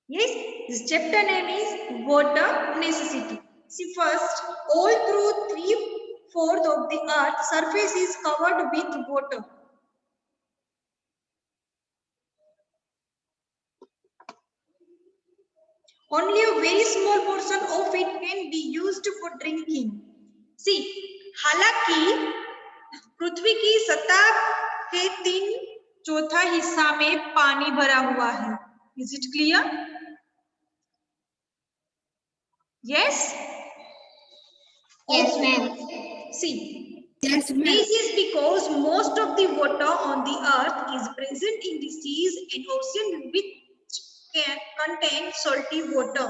Yes, this chapter name is water necessity. See, first, all through 3/4 of the earth surface is covered with water. Only a very small portion of it can be used for drinking. See, हालांकि पृथ्वी की सतह के 3/4 हिस्सा में पानी भरा हुआ है. Is it clear? Yes? Yes, ma'am. See, Yes, ma'am. this is because most of the water on the earth is present in the seas and ocean which can contain salty water.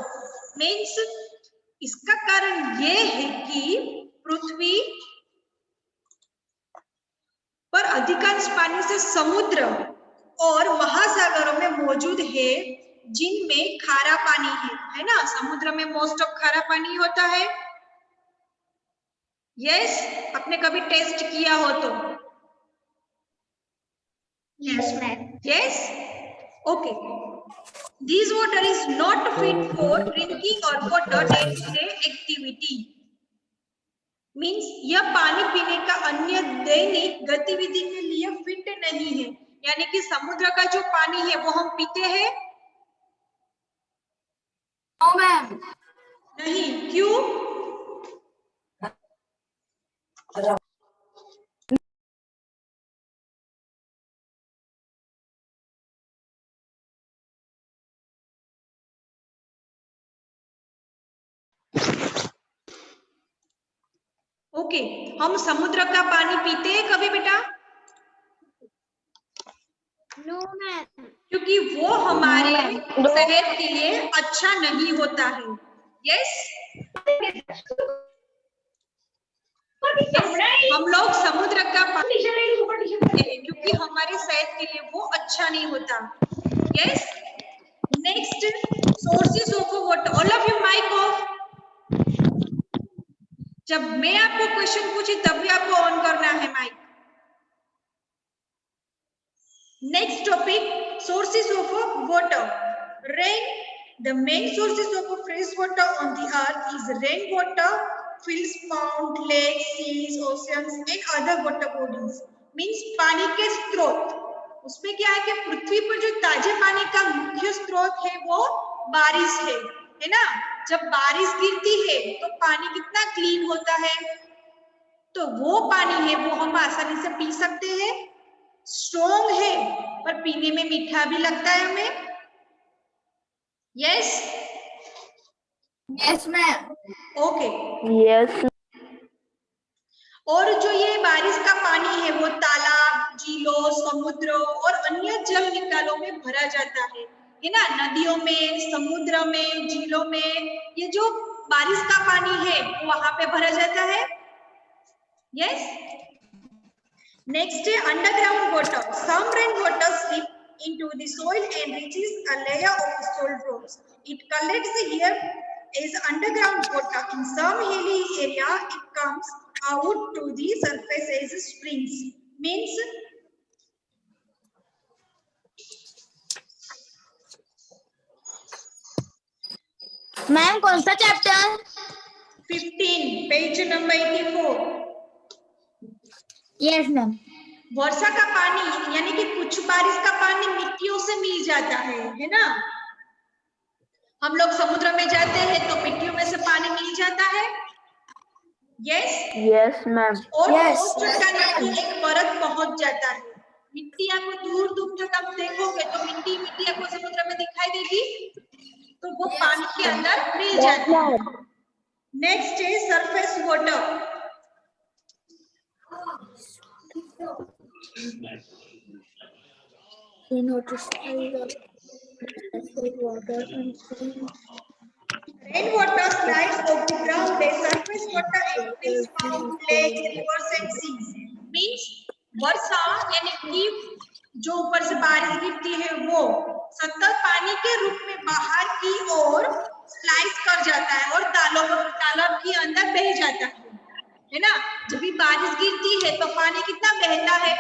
Means इसका कारण ये है कि पृथ्वी पर अधिकांश पानी से समुद्र और महासागरों में मौजूद है जिनमें खारा पानी है ना. समुद्र में मोस्ट ऑफ खारा पानी होता है. यस, आपने कभी टेस्ट किया हो तो. Yes, ma'am. Yes? Okay. This water is not fit for drinking or for day-to-day activity. Means यह पानी पीने का अन्य दैनिक गतिविधि के लिए फिट नहीं है. यानी कि समुद्र का जो पानी है वो हम पीते हैं? No, ma'am. नहीं. क्यों? ओके, हम समुद्र का पानी पीते हैं कभी बेटा? No, ma'am. क्योंकि वो हमारे सेहत के लिए अच्छा नहीं होता है. यस? हम लोग समुद्र का पानी पीते हैं क्योंकि हमारे सेहत के लिए वो अच्छा नहीं होता. Yes? Next, sources of water. All of you mic off. जब मैं आपको क्वेश्चन पूछी तभी आपको ऑन करना है mic. Next topic, sources of water. Rain. The main sources of fresh water on the earth is rainwater, fields, ponds, lakes, seas, oceans, and other water bodies. Means पानी के स्रोत. उसमें क्या है कि पृथ्वी पर जो ताजे पानी का मुख्य स्रोत है वो बारिश है ना. जब बारिश गिरती है तो पानी कितना क्लीन होता है. तो वो पानी है वो हम आसानी से पी सकते हैं. स्ट्रॉन्ग है पर पीने में मीठा भी लगता है हमें. Yes? Yes, ma'am. Okay. Yes. और जो ये बारिश का पानी है वो तालाब, झीलों, समुद्रों और अन्य जल निकालों में भरा जाता है ना. नदियों में, समुद्र में, झीलों में ये जो बारिश का पानी है वो वहां पे भरा जाता है. यस? नेक्स्ट है underground water. Some rain water slip into the soil and reaches a layer of salt rocks. It collects here as underground water. In some hilly area, it comes out to the surface as springs. Means ma'am कौन सा chapter? 15, page number 84. Yes, ma'am. वर्षा का पानी यानी कि कुछ बारिश का पानी मिट्टियों से मिल जाता है ना. हम लोग समुद्र में जाते हैं तो मिट्टियों में से पानी मिल जाता है. यस? Yes, ma'am. और Yes. चट्टानों की एक परत पहुंच जाता है. मिट्टी आपको दूर दूर तक आप देखोगे तो मिट्टी मिट्टी आपको समुद्र में दिखाई देगी. तो वो पानी के अंदर मिल जाती है. नेक्स्ट है surface water. Rain water slides off the ground as surface water in fields, ponds, lakes, rivers and seas. Means वर्षा यानी कि जो ऊपर से बारिश गिरती है वो सतत पानी के रूप में बाहर की ओर स्लाइस कर जाता है और तालाब के अंदर बह जाता है ना. जब भी बारिश गिरती है तो पानी कितना बहता है.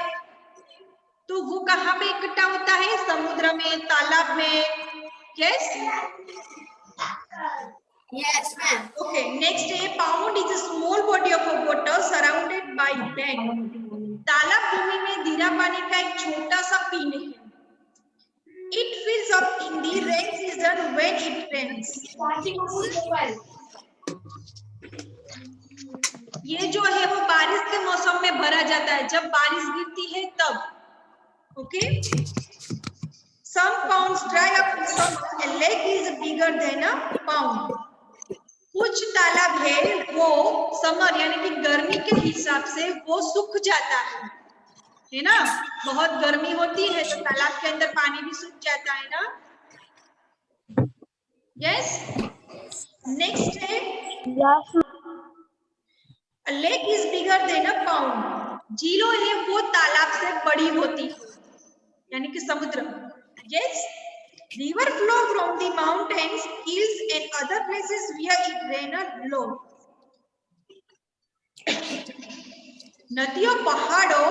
तो वो कहाँ पे इकट्ठा होता है? समुद्र में, तालाब में, Yes. Yes, ma'am. Okay, next a pond is a small body of water surrounded by land. तालाब भूमि में धीरा पानी का एक छोटा सा पिंड है. It fills up in the rain season when it rains. ये जो है वो बारिश के मौसम में भरा जाता है, जब बारिश गिरती है तब. Okay. Some ponds dry up in summer. A lake is bigger than a pond. कुछ तालाब है वो समर यानी कि गर्मी के हिसाब से वो सूख जाता है ना. बहुत गर्मी होती है तो तालाब के अंदर पानी भी सूख जाता है ना. यस. नेक्स्ट है a lake is bigger than a pond. झीलों है वो तालाब से बड़ी होती है यानी कि समुद्र. Yes. River flow from the mountains, hills and other places where it rains low. नदियों पहाड़ों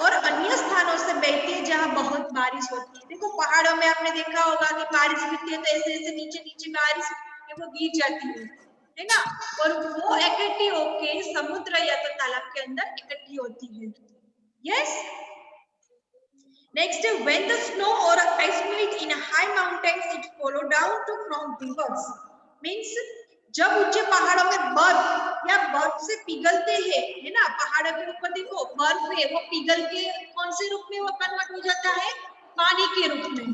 और अन्य स्थानों से बहती है जहां बहुत बारिश होती है. देखो पहाड़ों में आपने देखा होगा कि बारिश गिरती है तो ऐसे ऐसे नीचे नीचे बारिश वो गिर जाती है ना. और वो इकट्ठी होके समुद्र या तो तालाब के अंदर इकट्ठी होती है. Yes. Next, when the snow or ice melt in high mountains, it follow down to from rivers. Means जब ऊंचे पहाड़ों में बर्फ या बर्फ से पिघलते हैं, है ना. पहाड़ों के ऊपर देखो बर्फ है वो पिघल के कौन से रूप में वो कन्वर्ट हो जाता है, पानी के रूप में.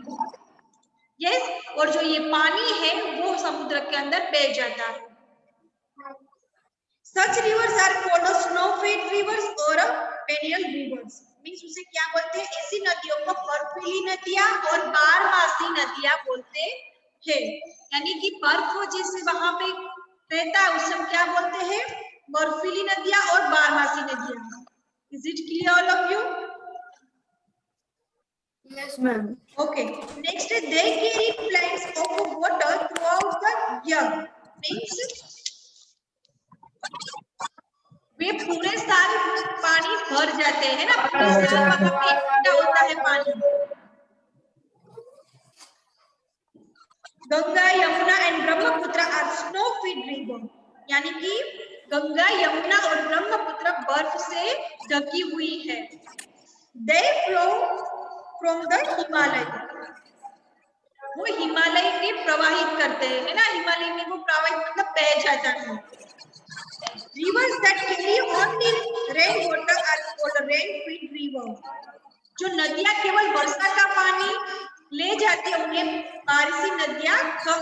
यस. और जो ये पानी है वो समुद्र के अंदर बह जाता है. Such rivers are called snow-fed rivers or perennial rivers. Means उसे क्या बोलते हैं, ऐसी नदियों को बर्फीली नदियां और बारमासी नदियां बोलते हैं. यानी कि बर्फ जैसे वहां पे रहता है उसे हम क्या बोलते हैं, बर्फीली नदियां और बारमासी नदियां. Is it clear all of you? Yes, ma'am. Okay. Next, they carry plants of water throughout the year. Means वे पूरे साल पानी भर जाते हैं ना. पूरे साल वहां पे इकट्ठा होता है पानी. Ganga Yamuna and Brahmaputra are snow fed river. यानी कि गंगा यमुना और ब्रह्मपुत्र बर्फ से ढकी हुई है. दे फ्लो फ्रॉम द हिमालय. वो हिमालय के प्रवाहित करते हैं, है ना. हिमालय में वो प्रवाहित मतलब बह जाता है. Rivers that carry only rain water are called rain-fed river. जो नदियां केवल वर्षा का पानी ले जाती है उन्हें बारिशी नदियां,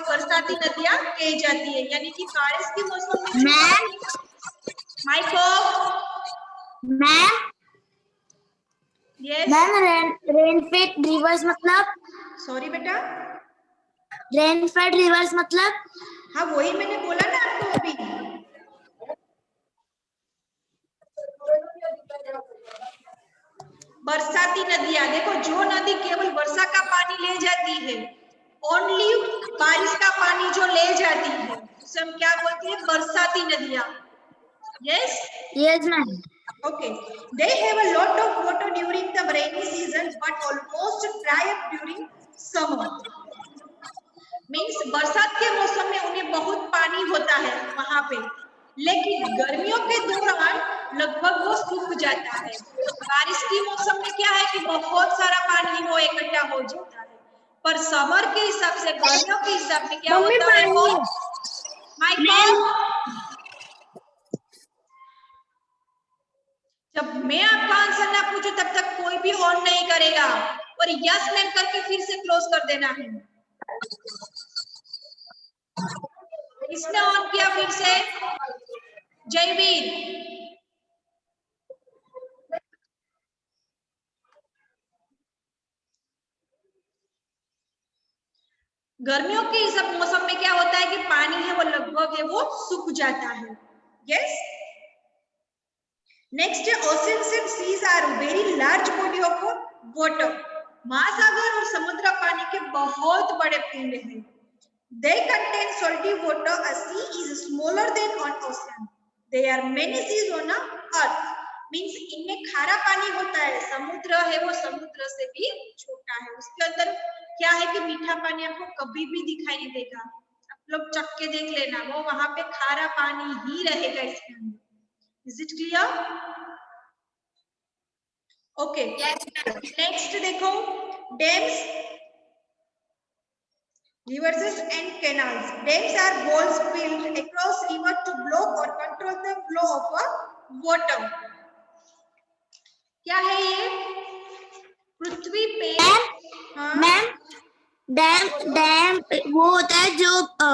बरसाती नदियां कही जाती है. यानी कि बारिश के मौसम में माइको ma'am. Yes. Ma'am rain-fed rivers मतलब? सॉरी बेटा. रेन-फेड रिवर्स मतलब? हाँ वही मैंने बोला ना आपको अभी. बरसाती नदियां. देखो जो नदी केवल वर्षा का पानी ले जाती है, ओनली बारिश का पानी जो ले जाती है उसे हम क्या बोलते हैं, बरसाती नदियां. Yes. Yes ma'am. Okay. They have a lot of water during the rainy season but almost dry up during summer. Means बरसात के मौसम में उन्हें बहुत पानी होता है वहां पे, लेकिन गर्मियों के दौरान लगभग वो सूख जाता है. बारिश के मौसम में क्या है कि बहुत सारा पानी वो इकट्ठा हो जाता है, पर समर के हिसाब से, गर्मियों के हिसाब में क्या होता है वो जब मैं आपका आंसर ना पूछूं तब तक कोई भी ऑन नहीं करेगा, और यस मैम करके फिर से क्लोज कर देना है. इसने ऑन किया फिर से? जयवीर. गर्मियों के इस मौसम में क्या होता है कि पानी है वो लगभग है वो सूख जाता है. Yes. Next, oceans and seas are very large body of water. महासागर और समुद्र पानी के बहुत बड़े पिंड हैं. They contain salty water. A sea is smaller than an ocean. There are many seas on earth. Means इनमें खारा पानी होता है. समुद्र है वो समुद्र से भी छोटा है. उसके अंदर क्या है कि मीठा पानी आपको कभी भी दिखाई नहीं देगा, आप लोग चख के देख लेना, वो वहां पे खारा पानी ही रहेगा इसके अंदर। Is it clear? Okay, next देखो, dams, rivers and canals. Dams are walls built across river to block or control the flow of water. क्या है ये? पृथ्वी पे, हाँ? मैम डैम डैम वो होता है जो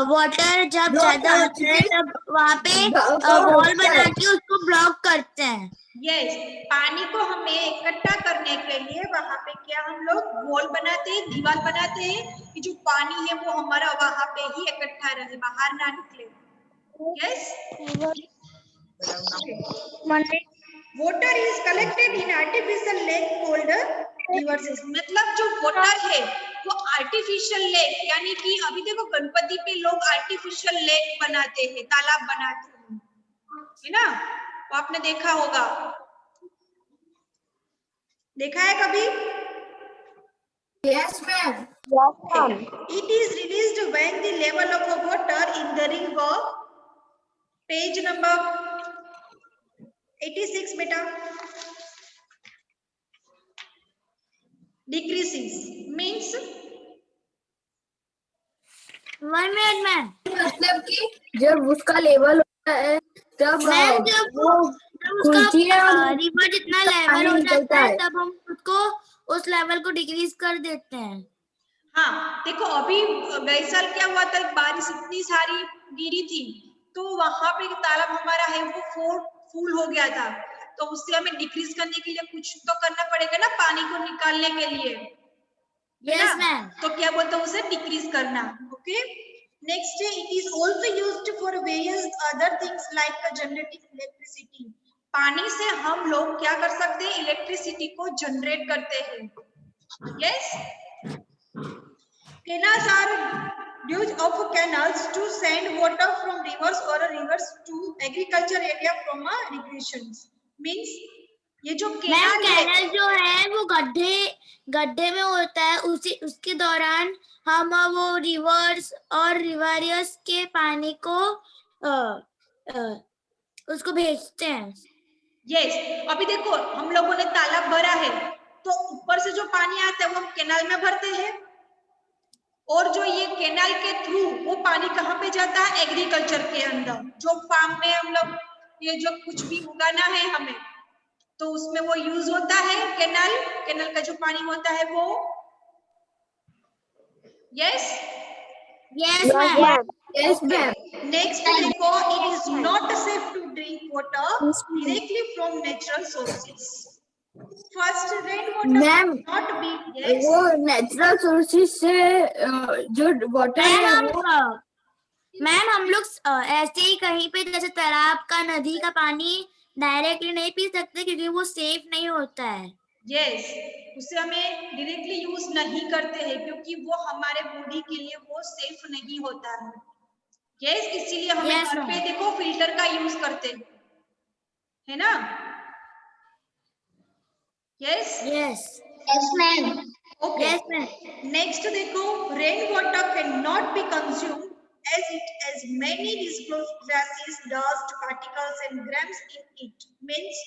वाटर जब ज्यादा होता है तब वहाँ पे वॉल बना के उसको ब्लॉक करते हैं। यस, पानी को हमें इकट्ठा करने के लिए वहां पे क्या हम लोग वॉल बनाते हैं, दीवार बनाते हैं कि जो पानी है वो हमारा वहां पे ही इकट्ठा रहे, बाहर ना निकले। Yes, water is collected in artificial lake called reverse. मतलब जो वाटर है वो आर्टिफिशियल लेक, यानी कि अभी देखो गणपति पे लोग आर्टिफिशियल लेक बनाते हैं, तालाब बनाते हैं, है ना? तो आपने देखा होगा, देखा है कभी? Yes, ma'am. It is released when the level of water in the river, page number 86 beta, decreases, means 1 minute ma'am. मतलब कि जब उसका लेवल होता है तब मैम जब उसका रिवर जितना लेवल हो जाता है तब हम उसको उस लेवल को डिक्रीज कर देते हैं। हाँ, देखो अभी गए साल क्या हुआ था, बारिश इतनी सारी गिरी थी तो वहां पे तालाब हमारा है वो फुल हो गया था, तो उससे हमें डिक्रीज करने के लिए कुछ तो करना पड़ेगा ना, पानी को निकालने के लिए। Yes ma'am. तो क्या बोलते हैं उसे, डिक्रीज करना। ओके, नेक्स्ट है, it is also used for various other things like generating electricity. पानी से हम लोग क्या कर सकते हैं, इलेक्ट्रिसिटी को जनरेट करते हैं। Yes, canals are used of canals to send water from rivers or rivers to agriculture area from irrigation। means ये जो कैनाल जो है वो गड्ढे में होता है, उसके दौरान हम वो रिवर्स और रिवरियस के पानी को उसको भेजते हैं। यस, अभी देखो हम लोगों ने तालाब भरा है तो ऊपर से जो पानी आता है वो हम कैनाल में भरते हैं, और जो ये कैनाल के थ्रू वो पानी कहाँ पे जाता है, एग्रीकल्चर के अंदर। जो फार्म में हम लोग ये जो कुछ भी उगाना है हमें, तो उसमें वो यूज होता है कैनाल का जो पानी होता है वो। Yes Yes, ma'am. नेक्स्ट देखो, it is not safe to drink water directly from natural sources. First rain water ma'am not be, वो नेचुरल सोर्सेज से जो वाटर है वो मैम हम लोग ऐसे ही कहीं पे जैसे तालाब का, नदी का पानी डायरेक्टली नहीं पी सकते क्योंकि वो सेफ नहीं होता है। यस, उसे हमें डायरेक्टली यूज नहीं करते हैं क्योंकि वो हमारे बॉडी के लिए वो सेफ नहीं होता है। यस, इसीलिए हमें घर पे देखो फिल्टर का यूज करते हैं, है ना? Yes ma'am. ओके, नेक्स्ट देखो, rain water can not be consumed as it has many disclosed gases, dust particles and grams in it। means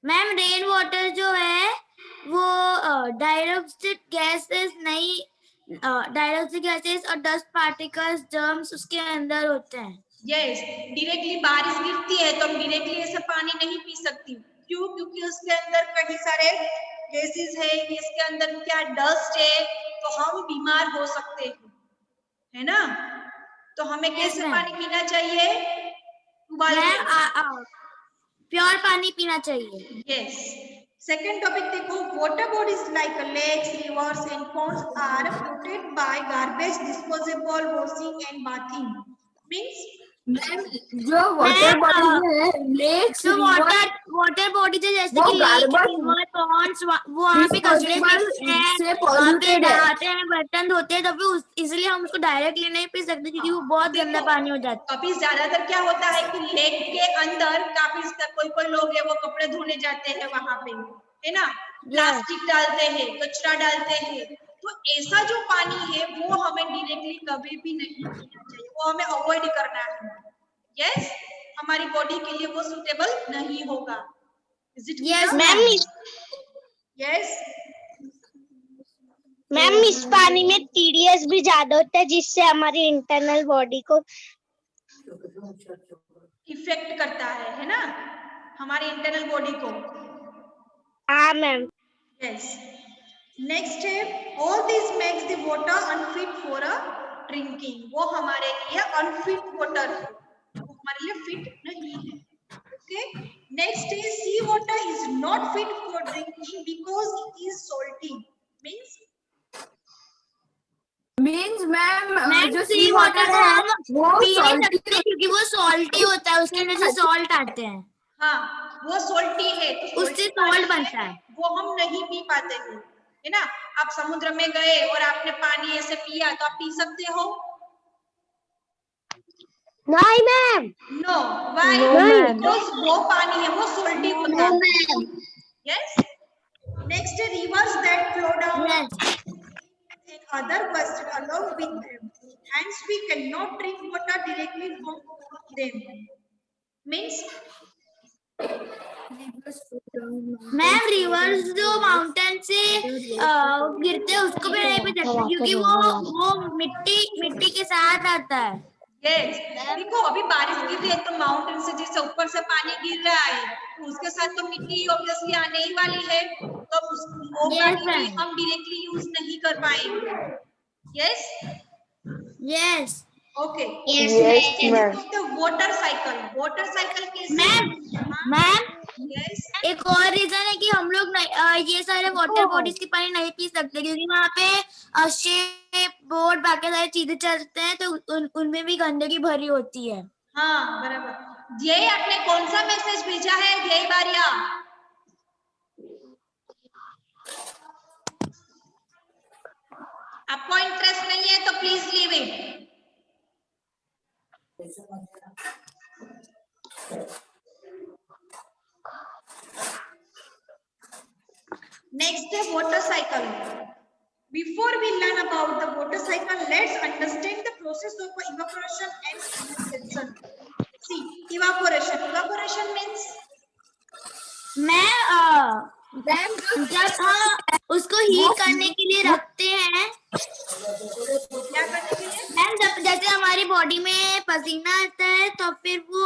ma'am rain water जो है वो डाइऑक्साइड गैसेस नहीं, डाइऑक्साइड गैसेस और डस्ट पार्टिकल्स, जर्म्स उसके अंदर होते हैं। यस, डायरेक्टली बारिश गिरती है तो हम डायरेक्टली ऐसे पानी नहीं पी सकती। क्यों? क्योंकि उसके अंदर कई सारे गैसेस है, इसके अंदर क्या डस्ट है, तो हम बीमार हो सकते हैं, है ना? तो हमें कैसे पानी पीना चाहिए, प्योर पानी पीना चाहिए। यस, सेकंड टॉपिक देखो, water bodies like lakes, rivers and ponds are polluted by garbage disposable washing and bathing. Means ma'am जो वाटर बॉडी है, लेक्स, जो वाटर बॉडी जैसे कि रिवर, पॉन्ड्स, वहाँ पे कचरे से पॉल्यूटेड है, बर्तन धोते हैं, तभी इसलिए हम उसको डायरेक्टली नहीं पी सकते क्योंकि वो बहुत गंदा पानी हो जाता है। अभी ज्यादातर क्या होता है कि लेक के अंदर काफी कोई लोग है वो कपड़े धोने जाते हैं वहां पे, है ना? प्लास्टिक डालते हैं, कचरा डालते हैं, तो ऐसा जो पानी है वो हमें डायरेक्टली कभी भी नहीं पीना चाहिए, वो हमें अवॉइड करना है। यस, हमारी बॉडी के लिए वो सुटेबल नहीं होगा। Is it Yes, clear? Ma'am. Yes ma'am इस पानी में TDS भी ज्यादा होता है जिससे हमारी इंटरनल बॉडी को इफेक्ट करता है ना, हमारी इंटरनल बॉडी को। हाँ मैम। यस, नेक्स्ट है all this makes the water unfit for a drinking. वो हमारे लिए अनफिट वाटर है, वो हमारे लिए फिट नहीं है। ओके, नेक्स्ट है sea water is not fit for drinking because it is salty. Means ma'am जो सी वाटर को हम वो पी नहीं salty सकते क्योंकि वो सॉल्टी होता है, उसके अंदर से सॉल्ट आते हैं, हाँ, वो सॉल्टी है, तो उससे salty पानी सॉल्ट बनता है। वो हम नहीं पी पाते हैं, है ना। आप समुद्र में गए और आपने पानी ऐसे पिया तो आप पी सकते हो? नहीं ma'am. No, why? No, ma'am. Because वो पानी है, वो सॉल्टी होता है। यस, नेक्स्ट है rivers that flow down Yes. and other buses along with them. Hence, we cannot drink water directly from them. Means ma'am reverse जो mountain से गिरते हैं उसको भी नहीं पी सकते क्योंकि वो मिट्टी के साथ आता है। यस, देखो अभी बारिश गिर रही है तो माउंटेन से जैसे ऊपर से पानी गिर रहा है तो उसके साथ तो मिट्टी ऑब्वियसली आने ही वाली है, तो वो Yes, पानी भी ma'am. हम डायरेक्टली यूज नहीं कर पाएंगे। Yes, yes okay. Yes, water cycle, water cycle कैसे? मैम यस, एक और रीजन है कि हम लोग ये सारे वाटर बॉडीज की पानी नहीं पी सकते क्योंकि वहाँ पे शेप बोट बाकी सारी चीजें चलते हैं तो उनमें भी गंदगी भरी होती है। हाँ बराबर। ये आपने कौन सा मैसेज भेजा है यही बारिया? आपको इंटरेस्ट नहीं है तो प्लीज लीव इट। Next है water cycle. Before we learn about the water cycle, let's understand the process of evaporation and condensation. See, evaporation. Evaporation means जब हम उसको हीट करने के लिए रखते हैं, क्या करने के लिए? मैम जब जैसे हमारी बॉडी में पसीना आता है तो फिर वो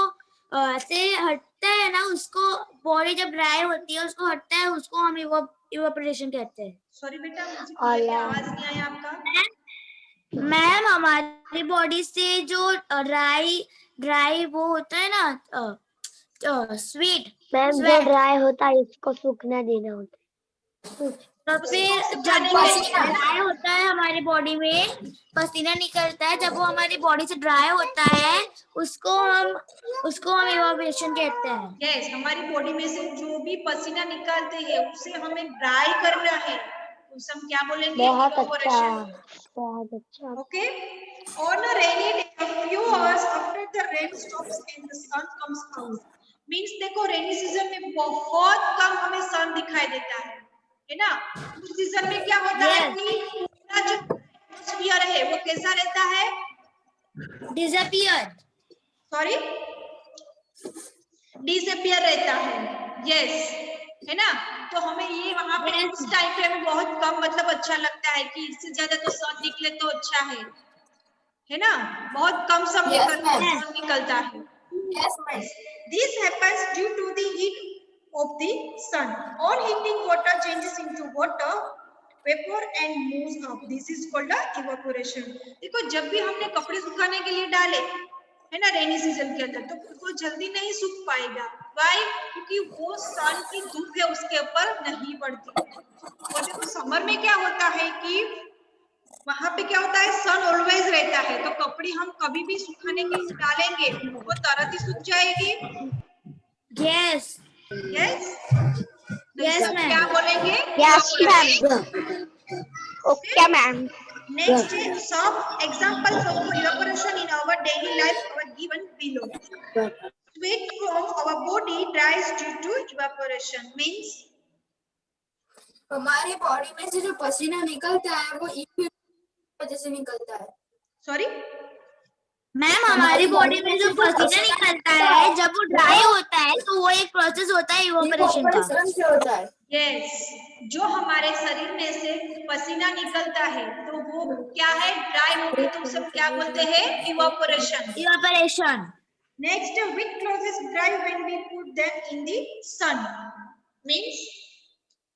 ऐसे हटता है ना, उसको बॉडी जब ड्राई होती है उसको हटता है, उसको हम इवापोरेशन कहते हैं। सॉरी बेटा, मुझे क्लियर आवाज नहीं आया आपका। मैम हमारी बॉडी से जो ड्राई वो होता है ना स्वीट मैम जो ड्राई होता है इसको सूखना देना होता है। तो फिर जब ड्राई होता है हमारी बॉडी में पसीना निकलता है, जब वो हमारी बॉडी से ड्राई होता है उसको हम इवापोरेशन कहते हैं। यस, हमारी बॉडी में से जो भी पसीना निकालते हैं उसे हमें ड्राई करना है, उसे हम क्या बोलेंगे? बहुत अच्छा। Okay. On a rainy day, a few hours after the rain stops and the sun comes out. Means देखो रेनी सीजन में बहुत कम हमें सन दिखाई देता है ना। उस सीजन में क्या होता है कि पूरा जो एटमॉस्फेयर है वो कैसा रहता है? डिसअपियर रहता है। यस, है ना। तो हमें ये वहां पे उस टाइम पे हमें बहुत कम मतलब अच्छा लगता है कि इससे ज्यादा तो सन निकले तो अच्छा है ना। बहुत कम सन निकलता है। This happens due to the heat of the sun. All heating water changes into water vapor and moves up. This is called evaporation. देखो जब भी हमने कपड़े सुखाने के लिए डाले है ना रेनी सीजन के अंदर, तो वो जल्दी नहीं सूख पाएगा। वाई? क्योंकि वो सन की धूप है उसके ऊपर नहीं पड़ती। और देखो समर में क्या होता है कि वहां पे क्या होता है, सन ऑलवेज रहता है, तो कपड़े हम कभी भी सुखाने के लिए डालेंगे वो तुरंत ही सूख जाएगी। Yes yes ma'am. क्या बोलेंगे? Yes ma'am. Okay ma'am. Next is some examples of evaporation in our daily life are given below. Sweat from our body dries due to evaporation. Means हमारी बॉडी में से जो पसीना निकलता है वो इसी वजह से निकलता है। सॉरी मैम हमारी बॉडी में जो पसीना निकलता है जब वो ड्राई होता है तो वो एक प्रोसेस होता है इवोपरेशन का। से होता है। यस, जो हमारे शरीर में से पसीना निकलता है तो वो क्या है, ड्राई होके, तो उसे हम क्या बोलते हैं, evaporation. Evaporation. Next, which clothes is dry when we put them in the sun? Means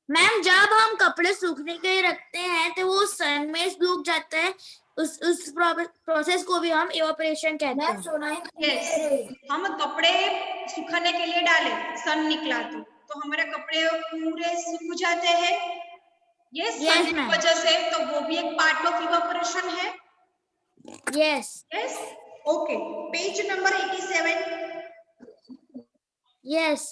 ma'am जब हम कपड़े सूखने के लिए रखते हैं तो वो सन में सूख जाता है, उस प्रोसेस को भी हम इवोपरेशन कहते हैं। यस, हम कपड़े सुखाने के लिए डाले, सन निकला तो हमारे कपड़े पूरे सूख जाते हैं। यस, सन की वजह से, तो वो भी एक पार्ट ऑफ इवोपरेशन है। Yes yes, okay, page number 87। Yes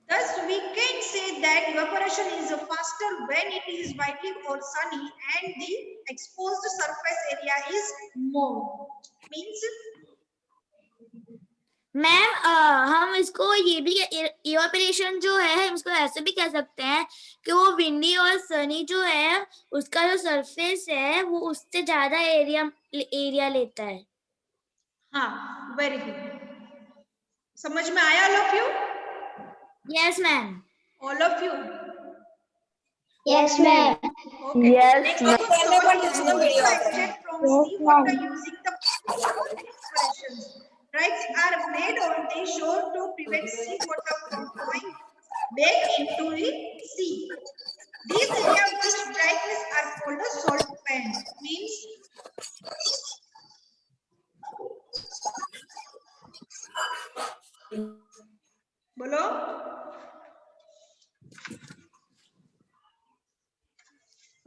Thus, we can say that evaporation is faster when it is windy or sunny and the exposed surface area is more. Means? Ma'am हम इसको ये भी evaporation जो है हम इसको ऐसे भी कह सकते हैं कि वो विंडी और सनी जो है उसका जो सरफेस है वो उससे ज्यादा एरिया लेता है। हाँ, वेरी गुड। समझ में आया all of you? Yes, ma'am. All of you? Yes, ma'am. Okay. Yes, Next, ma'am. salt is also extracted from seawater using the expressions. Dikes are made on the shore to prevent seawater from flowing back into the sea. These areas which dikes are called a salt pans. Means बोलो।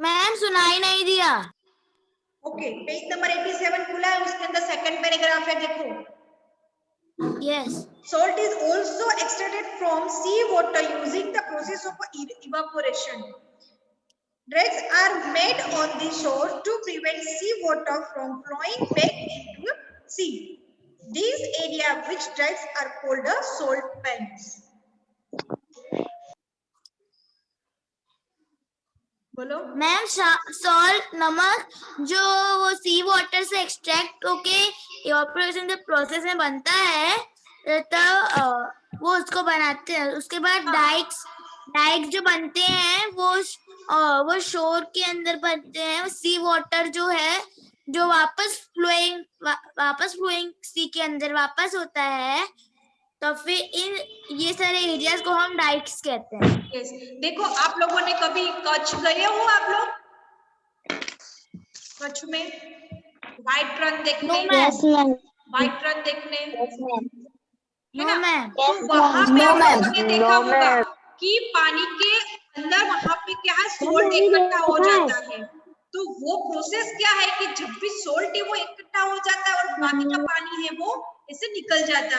Ma'am सुनाई नहीं दिया। Okay, page number 87 खुला है, उसके अंदर second paragraph है, देखो। Yes. Salt is also extracted from sea water using the process of evaporation. Dikes are made on the shore to prevent sea water from flowing back into sea. These areas which dikes are called a salt pans. बोलो। Ma'am salt नमक जो वो सी water से extract होके evaporation के process में बनता है तब वो उसको बनाते हैं। उसके बाद डाइक्स जो बनते हैं वो शोर के अंदर बनते हैं। सी वाटर जो है जो वापस फ्लोइंग सी के अंदर वापस होता है तो फिर ये सारे एरियाज को हम डाइक्स कहते हैं। yes. देखो, आप लोगों ने कभी कच्छ गए हो? आप लोग कच्छ में व्हाइट रन देखने? Yes, ma'am. व्हाइट रन देखने Yes, ma'am. है ना? मैम तो वहां पे आप लोगों ने देखा होगा कि पानी के अंदर वहां पे क्या है, सोल्ट इकट्ठा हो जाता है। तो वो प्रोसेस क्या है कि जब भी सोल्ट है वो इकट्ठा हो जाता है और बाकी का पानी है वो इससे निकल जाता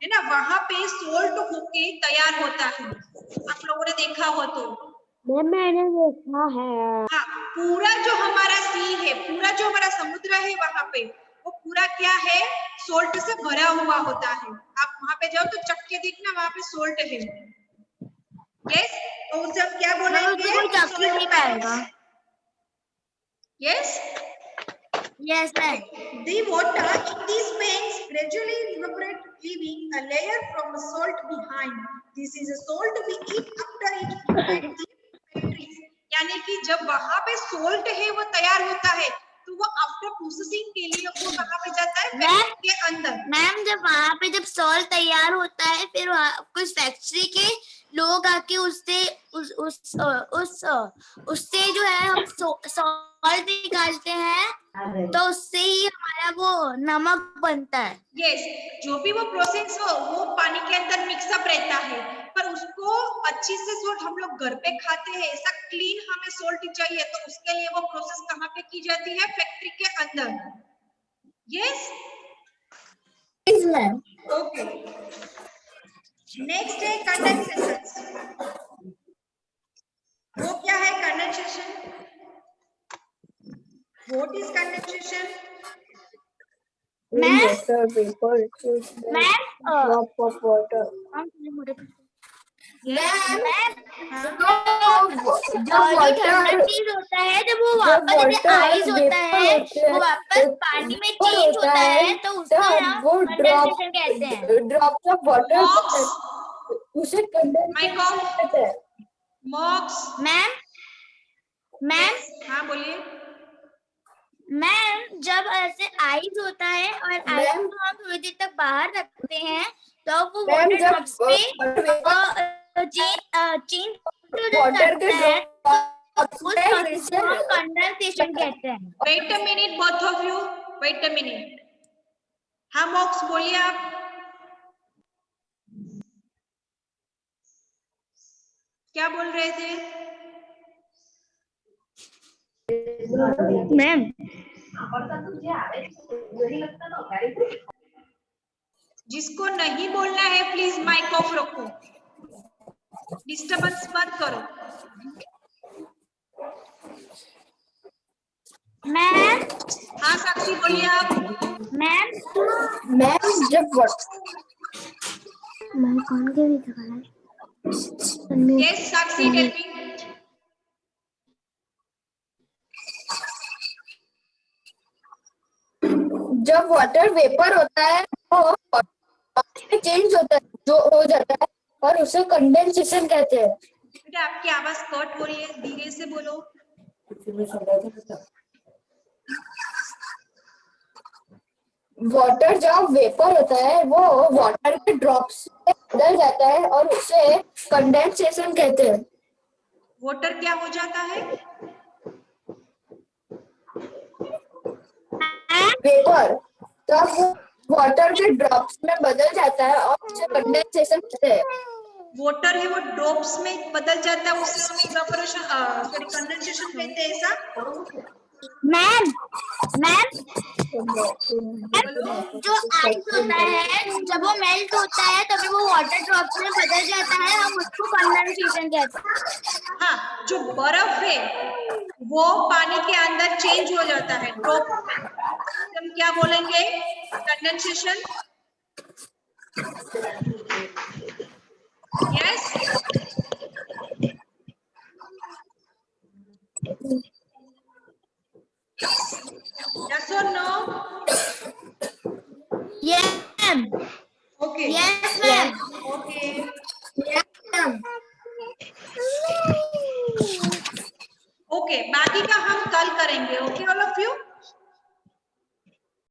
है ना? वहां पे सोल्ट होके तैयार होता है। आप लोगों ने देखा हो तो? मैंने देखा है। हाँ, पूरा जो हमारा सी है, पूरा जो हमारा समुद्र है वहां पे वो पूरा क्या है, सोल्ट से भरा हुआ होता है। आप वहां पे जाओ तो चक्के देखना, वहां पे सोल्ट है। यस, तो उसे हम क्या बोलेंगे? कोई चक्के नहीं पाएगा। Yes, yes ma'am. The water in these pans gradually evaporate, leaving a layer from salt behind. This is a salt we eat after it at the factories. यानी कि जब वहां पे सोल्ट है वो तैयार होता है तो वो आफ्टर प्रोसेसिंग के लिए वो कहाँ पे जाता है? फैक्ट्री के अंदर। मैम जब वहां पे जब सॉल्ट तैयार होता है फिर कुछ फैक्ट्री के लोग आके उससे जो है हम सॉल्ट निकालते हैं तो उससे ही हमारा वो नमक बनता है। यस, जो भी वो प्रोसेस हो वो पानी के अंदर मिक्सअप रहता है, पर उसको अच्छी से सोल्ट हम लोग घर पे खाते हैं, ऐसा क्लीन हमें सोल्ट चाहिए तो उसके लिए वो प्रोसेस कहाँ पे की जाती है? फैक्ट्री के अंदर। Yes, okay. नेक्स्ट है कंडेंसेशन। वो क्या है कंडेंसेशन? What is condensation? जो और जो ठंडा वाटर चीज होता है जब वो वापस जैसे आइस होता है वो वापस पानी में चेंज होता है तो उसको हम वो कंडेंसेशन कहते हैं। ड्रॉप्स ऑफ वाटर मॉक्स, उसे कंडेंसेशन माइक ऑफ, कहते हैं। मॉक्स। मैम हाँ बोलिए। मैम जब ऐसे आइस होता है और आइस मैम, को हम थोड़ी देर तक बाहर रखते हैं तो वो मैम, वाटर जब ड्रॉप्स पे चेंज हो वाटर के जाता है ड्रॉप्स उस प्रोसेस को हम कंडेंसेशन कहते हैं। Wait a minute both of you, wait a minute. हाँ मॉक्स बोलिए आप। क्या बोल रहे थे? मैम जिसको नहीं बोलना है प्लीज माइक ऑफ रखो, डिस्टर्बेंस मत करो। मैम हाँ साक्षी बोलिए आप। मैम जब मैं कौन के भी दिखाना यस साक्षी टेल मी। जब वाटर वेपर होता है वो चेंज होता है जो हो जाता है और उसे कंडेंसेशन कहते हैं। बेटा आपकी आवाज कट हो रही है, धीरे से बोलो। वाटर जब वेपर होता है वो वाटर के ड्रॉप्स में बदल जाता है और उसे कंडेंसेशन कहते हैं। वाटर क्या हो जाता है? वेपर तब वो वाटर के ड्रॉप्स में बदल जाता है और उसे कंडेंसेशन कहते हैं। वाटर है वो ड्रॉप्स में बदल जाता है, उसे हम इवेपोरेशन सॉरी कंडेंसेशन कहते हैं, ऐसा? मैम बोलो। जो आइस होता है जब वो मेल्ट होता है तभी वो वाटर ड्रॉप्स में बदल जाता है, हम उसको कंडेंसेशन कहते हैं। हाँ, जो बर्फ है वो पानी के अंदर चेंज हो जाता है ड्रॉप में, हम क्या बोलेंगे? कंडेंसेशन। यस यस और no? Ma'am okay yes ma'am okay okay, बाकी का हम कल करेंगे। Okay all of you.